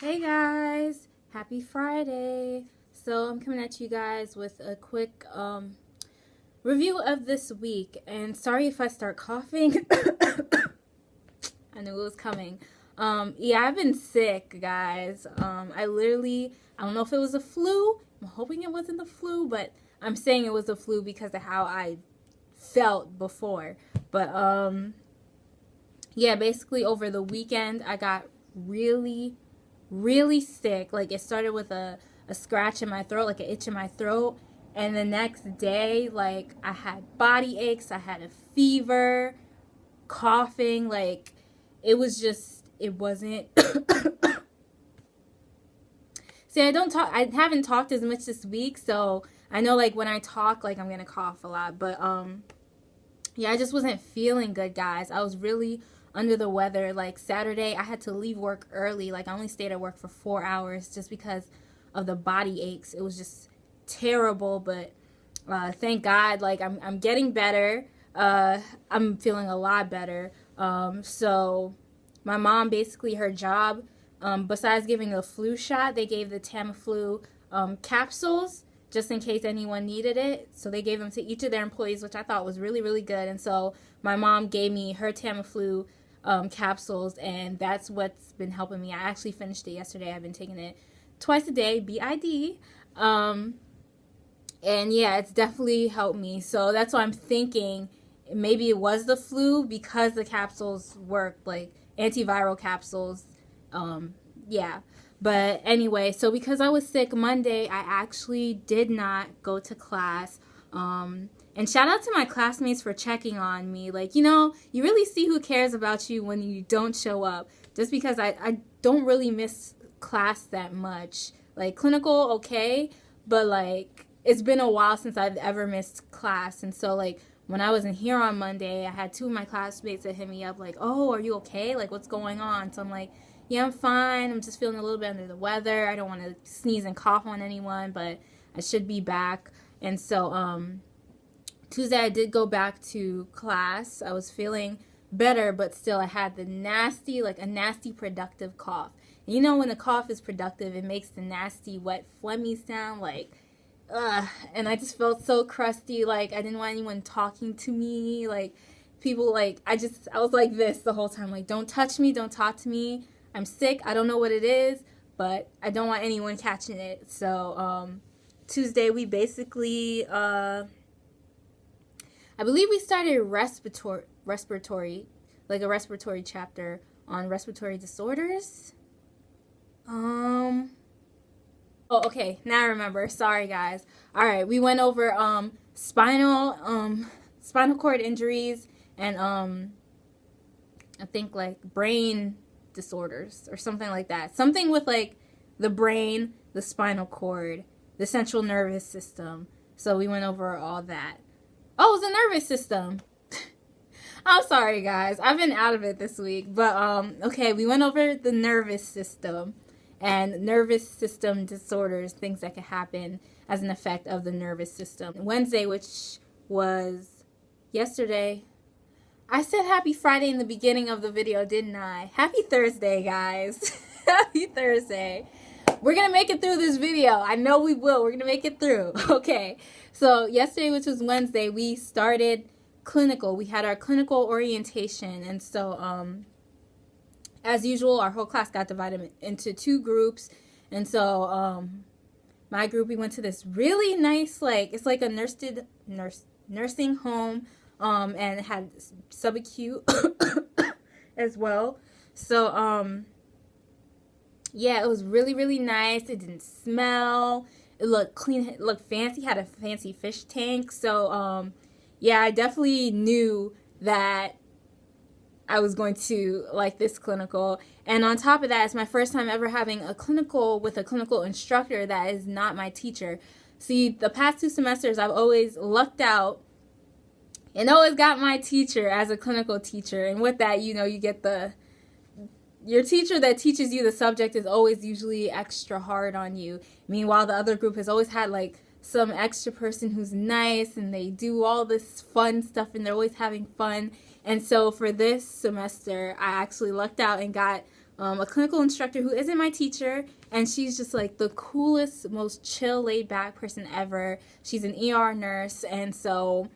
Hey guys, happy Friday. So I'm coming at you guys with a quick review of this week, and sorry if I start coughing. I knew it was coming. Yeah, I've been sick, guys. I don't know if it was a flu. I'm hoping it wasn't the flu, but I'm saying it was the flu because of how I felt before. But yeah, basically over the weekend I got really sick. Like, it started with a scratch in my throat, like an itch in my throat, and the next day, like, I had body aches, I had a fever, coughing. Like, it wasn't see, I haven't talked as much this week, so I know, like, when I talk, like, I'm gonna cough a lot. But yeah, I just wasn't feeling good, guys. I was really under the weather. Like, Saturday, I had to leave work early. Like, I only stayed at work for 4 hours just because of the body aches. It was just terrible, but thank God, like, I'm getting better. I'm feeling a lot better. So my mom, basically, her job, besides giving a flu shot, they gave the Tamiflu capsules just in case anyone needed it. So they gave them to each of their employees, which I thought was really good. And so my mom gave me her Tamiflu capsules, and that's what's been helping me. I actually finished it yesterday. I've been taking it twice a day, BID. And yeah, it's definitely helped me. So that's why I'm thinking maybe it was the flu, because the capsules worked, like antiviral capsules. Yeah. But anyway, so because I was sick Monday, I actually did not go to class. And shout out to my classmates for checking on me. Like, you really see who cares about you when you don't show up. Just because I don't really miss class that much. Like, clinical, okay, but like, it's been a while since I've ever missed class. And so, like, when I wasn't here on Monday, I had two of my classmates that hit me up like, oh, are you okay? Like, what's going on? So I'm like, yeah, I'm fine. I'm just feeling a little bit under the weather. I don't want to sneeze and cough on anyone, but I should be back. And so Tuesday I did go back to class. I was feeling better, but still I had a nasty productive cough. And when the cough is productive, it makes the nasty, wet, phlegmy sound, like, ugh. And I just felt so crusty. Like, I didn't want anyone talking to me. Like, people, like, I was like this the whole time. Like, don't touch me, don't talk to me. I'm sick. I don't know what it is, but I don't want anyone catching it. So Tuesday we basically, I believe we started respiratory, like a respiratory chapter on respiratory disorders. Oh, okay. Now I remember. Sorry, guys. All right, we went over spinal cord injuries and I think like brain disorders or something like that. Something with like the brain, the spinal cord, the central nervous system. So we went over all that. Oh, it was the nervous system. I'm sorry, guys. I've been out of it this week. But okay, we went over the nervous system and nervous system disorders, things that could happen as an effect of the nervous system. Wednesday, which was yesterday, I said happy Friday in the beginning of the video, didn't I? Happy Thursday, guys. Happy Thursday. We're going to make it through this video. I know we will. We're going to make it through. Okay. So yesterday, which was Wednesday, we started clinical. We had our clinical orientation. And so, as usual, our whole class got divided into two groups. And so, my group, we went to this really nice, like, it's like a nursing home. And it had subacute as well. So, yeah, it was really nice. It didn't smell. It looked clean. It looked fancy. Had a fancy fish tank. So, yeah, I definitely knew that I was going to like this clinical. And on top of that, it's my first time ever having a clinical with a clinical instructor that is not my teacher. See, the past 2 semesters, I've always lucked out and always got my teacher as a clinical teacher. And with that, you get your teacher that teaches you the subject is always usually extra hard on you. Meanwhile, the other group has always had like some extra person who's nice and they do all this fun stuff and they're always having fun. And so for this semester, I actually lucked out and got a clinical instructor who isn't my teacher, and she's just like the coolest, most chill, laid back person ever. She's an ER nurse, and so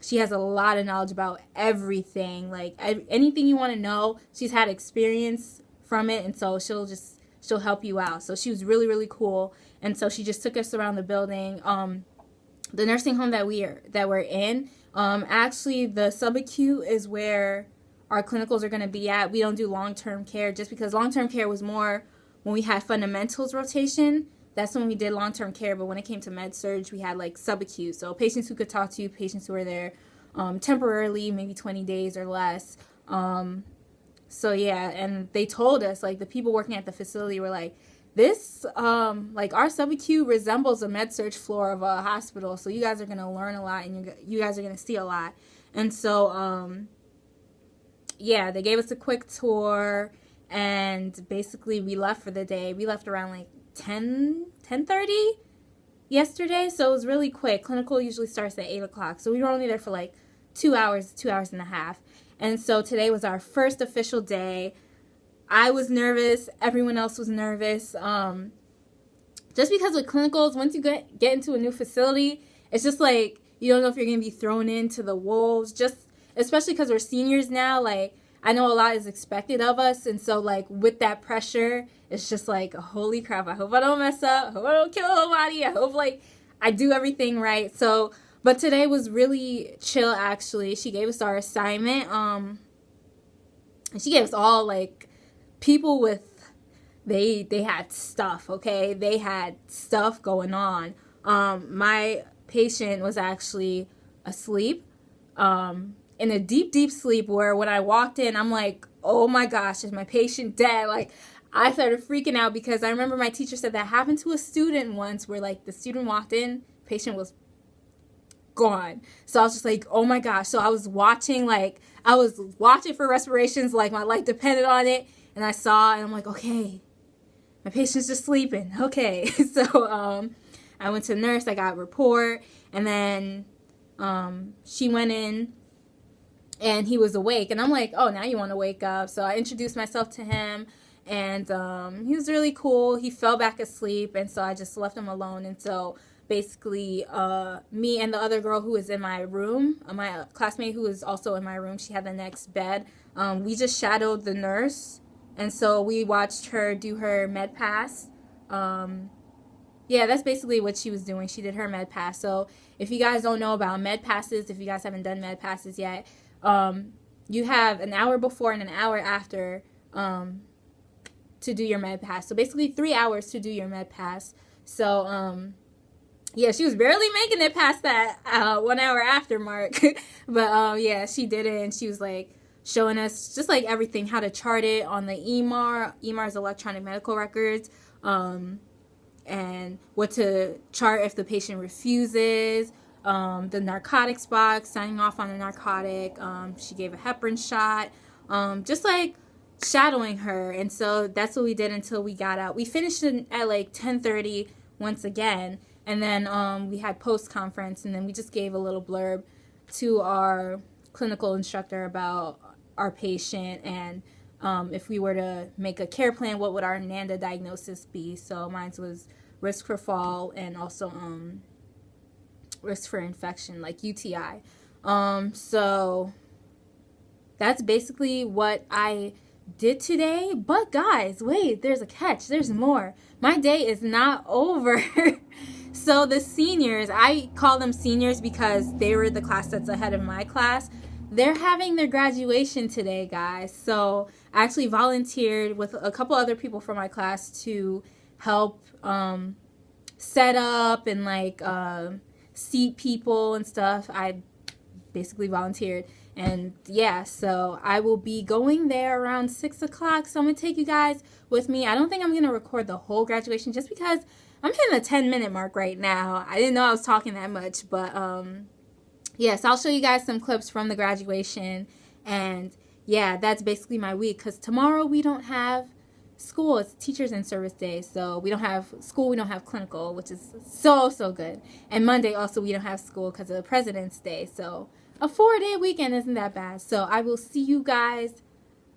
she has a lot of knowledge about everything, like anything you want to know. She's had experience from it, and so she'll help you out. So she was really, really cool, and so she just took us around the building. The nursing home that we're in, actually the subacute is where our clinicals are going to be at. We don't do long-term care just because long-term care was more when we had fundamentals rotation. That's when we did long-term care. But when it came to med surg, we had like subacute. So patients who could talk to you, patients who were there temporarily, maybe 20 days or less. So yeah, and they told us, like the people working at the facility were like, this, like our subacute resembles a med surg floor of a hospital. So you guys are going to learn a lot, and you guys are going to see a lot. And so, yeah, they gave us a quick tour, and basically we left for the day. We left around like 10:30 yesterday, so it was really quick. Clinical usually starts at 8 o'clock, so we were only there for like 2 hours and a half. And so today was our first official day. I was nervous. Everyone else was nervous. Just because with clinicals, once you get into a new facility, it's just like you don't know if you're going to be thrown into the wolves, just especially because we're seniors now. Like, I know a lot is expected of us, and so like with that pressure, it's just like, holy crap, I hope I don't mess up, I hope I don't kill nobody, I hope like I do everything right. So, but today was really chill actually. She gave us our assignment, and she gave us all like people with, they had stuff, okay? They had stuff going on. My patient was actually asleep, in a deep, deep sleep, where when I walked in, I'm like, oh my gosh, is my patient dead? Like, I started freaking out because I remember my teacher said that happened to a student once, where like the student walked in, patient was gone. So I was just like, oh my gosh. So I was watching for respirations, like my life depended on it. And I saw, and I'm like, okay, my patient's just sleeping. Okay. So I went to the nurse, I got a report, and then she went in, and he was awake. And I'm like, oh, now you want to wake up. So I introduced myself to him, and he was really cool. He fell back asleep, and so I just left him alone. And so basically, me and the other girl who was in my room, my classmate who was also in my room, she had the next bed, we just shadowed the nurse. And so we watched her do her med pass. Yeah, that's basically what she was doing. She did her med pass. So if you guys don't know about med passes, if you guys haven't done med passes yet, you have an hour before and an hour after to do your med pass. So basically 3 hours to do your med pass. So yeah, she was barely making it past that 1 hour after mark. But yeah, she did it, and she was like showing us just like everything, how to chart it on the EMR. EMR is electronic medical records. And what to chart if the patient refuses, the narcotics box, signing off on a narcotic. She gave a heparin shot, just like shadowing her. And so that's what we did until we got out. We finished at like 10:30 once again, and then we had post-conference, and then we just gave a little blurb to our clinical instructor about our patient, and if we were to make a care plan, what would our NANDA diagnosis be? So mine was risk for fall, and also risk for infection, like UTI. So that's basically what I did today. But guys, wait, there's a catch. There's more. My day is not over. So the seniors, I call them seniors because they were the class that's ahead of my class. They're having their graduation today, guys. So I actually volunteered with a couple other people from my class to help set up and like seat people and stuff. I basically volunteered. And yeah, so I will be going there around 6 o'clock. So I'm going to take you guys with me. I don't think I'm going to record the whole graduation just because I'm hitting the 10-minute mark right now. I didn't know I was talking that much, but yes, I'll show you guys some clips from the graduation. And yeah, that's basically my week, because tomorrow we don't have school. It's Teachers in Service Day, so we don't have school, we don't have clinical, which is so good. And Monday also we don't have school because of President's Day, so a 4-day weekend isn't that bad. So I will see you guys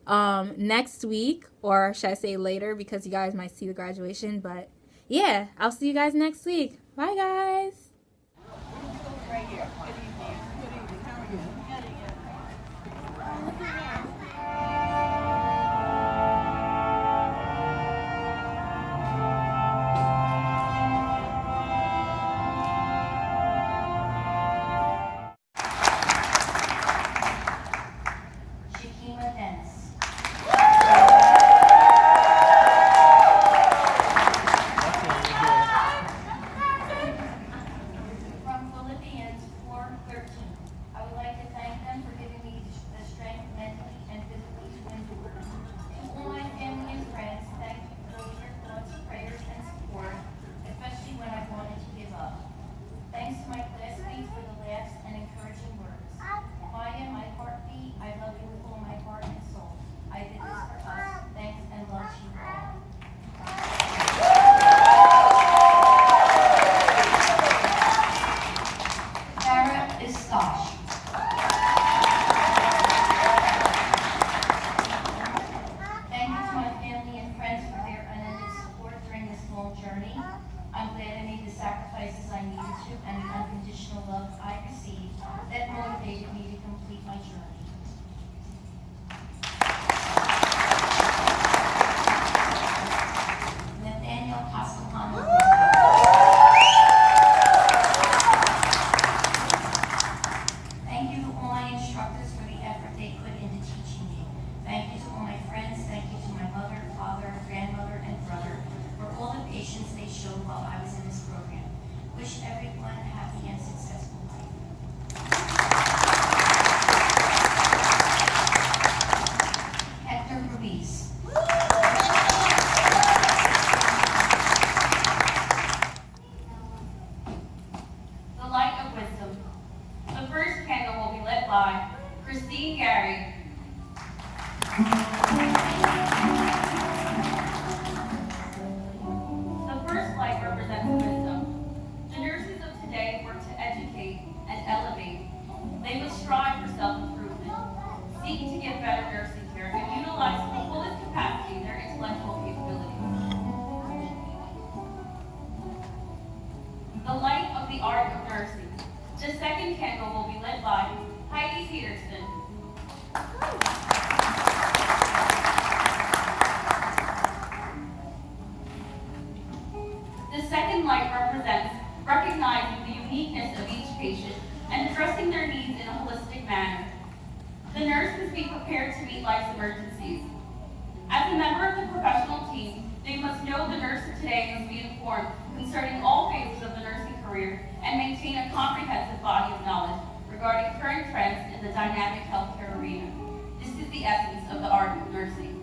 next week, or should I say later, because you guys might see the graduation. But yeah, I'll see you guys next week. Bye, guys. Right here. Good evening. Good evening. How are you? From Philippians 4:13, I would like to thank them for giving me the strength mentally and physically to endure. To all my family and friends, thank you for all your thoughts, prayers, and support, especially when I wanted to give up. Thanks to my classmates for the laughs and encouraging words. Maya, my heartbeat, I love you with all my heart and soul. I did this for us. Thanks and love to you all. Sarah is Scotch. Thank you to my family and friends for their unending support during this long journey. I'm glad I made the sacrifices I needed to and the unconditional love I received that motivated me to complete my journey. Nathaniel Castellano. Thank you to all my instructors for the effort they put into teaching me. Thank you to all my friends. Thank you to my mother, father, grandmother, and brother for all the patience they showed while I was in this program. Wish everyone a happy and successful life. Hector Ruiz. The Light of Wisdom. The first candle will be lit by Christine Gary. The first light represents wisdom. The nurses of today work to educate and elevate. They must strive for self-improvement, seek to give better nursing care, and utilize to the fullest capacity their intellectual capabilities. The light of the art of nursing. The second candle will be lit by Heidi Peterson. The second light represents recognizing the uniqueness of each patient and addressing their needs in a holistic manner. The nurse must be prepared to meet life's emergencies. As a member of the professional team, they must know the nurse of today must be informed concerning all phases of the nursing career and maintain a comprehensive body of knowledge regarding current trends in the dynamic healthcare arena. This is the essence of the art of nursing.